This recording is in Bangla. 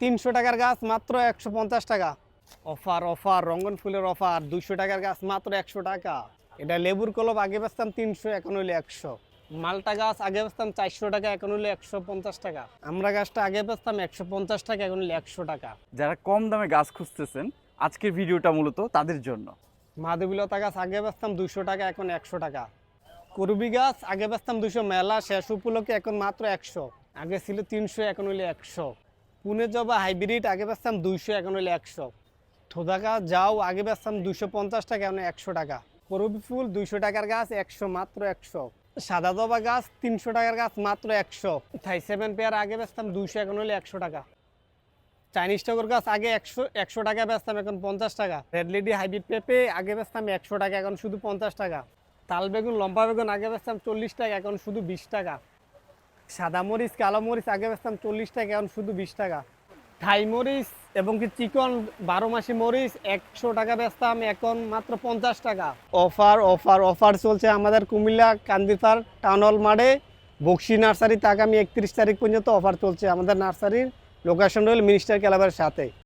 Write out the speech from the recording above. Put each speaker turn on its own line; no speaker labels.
300 টাকার গাছ মাত্র 150 টাকা। অফার অফার রঙ্গন ফুলের অফার, 200 টাকার গাছ মাত্র 100 টাকা। এটা লেবুর কলম আগে বেচতাম 300, এখন হইলে 100। মালটা গাছ আগে বেচতাম 400 টাকা, এখন হইলে 150 টাকা। আমরা গাছটা আগে বেচতাম 150 টাকা, এখন হইলে 100 টাকা।
যারা কম দামে গাছ খুঁজতেছেন, আজকের ভিডিওটা মূলত তাদের জন্য।
মাধবীলতা গাছ আগে বেচতাম 200 টাকা, এখন 100 টাকা। করবি গাছ আগে বেচতাম 200, মেলা শেষ উপলক্ষে এখন মাত্র 100। আগে ছিল 300, এখন হইলে 100। পুনে জবা হাইব্রিড আগে বেচতাম 200, এখন হইলে 100। থোদা গাছ যাও আগে বেচতাম 250 টাকা, এখন 100 টাকা। করবি ফুল 200 টাকার গাছ 100, মাত্র 100। সাদা জবা গাছ 300 টাকার গাছ মাত্র 100। থাই 7 পেয়ার আগে বেচতাম 200, এখন হইলে 100 টাকা। চাইনিজ টগর গাছ আগে 100 টাকা বেচতাম, এখন 50 টাকা। রেড লেডি হাইব্রিড পেঁপে আগে বেচতাম 100 টাকা, এখন শুধু 50 টাকা। তাল বেগুন লম্বা বেগুন আগে বেচতাম 40 টাকা, এখন শুধু 20 টাকা। সাদা মরিচ কালো মরিচ আগে বেচতাম 40 টাকা, এখন শুধু 20 টাকা। থাই মরিচ এবং কি চিকন 12 মাসি মরিচ 100 টাকা বেচতাম, এখন মাত্র 50 টাকা। অফার অফার অফার চলছে আমাদের কুমিল্লা কান্দিপাড় টাউন হল মাঠে বক্সি নার্সারিতে আগামী 31 তারিখ পর্যন্ত অফার চলছে। আমাদের নার্সারির লোকেশন হল মিনিস্টার ক্লাবের সাথে।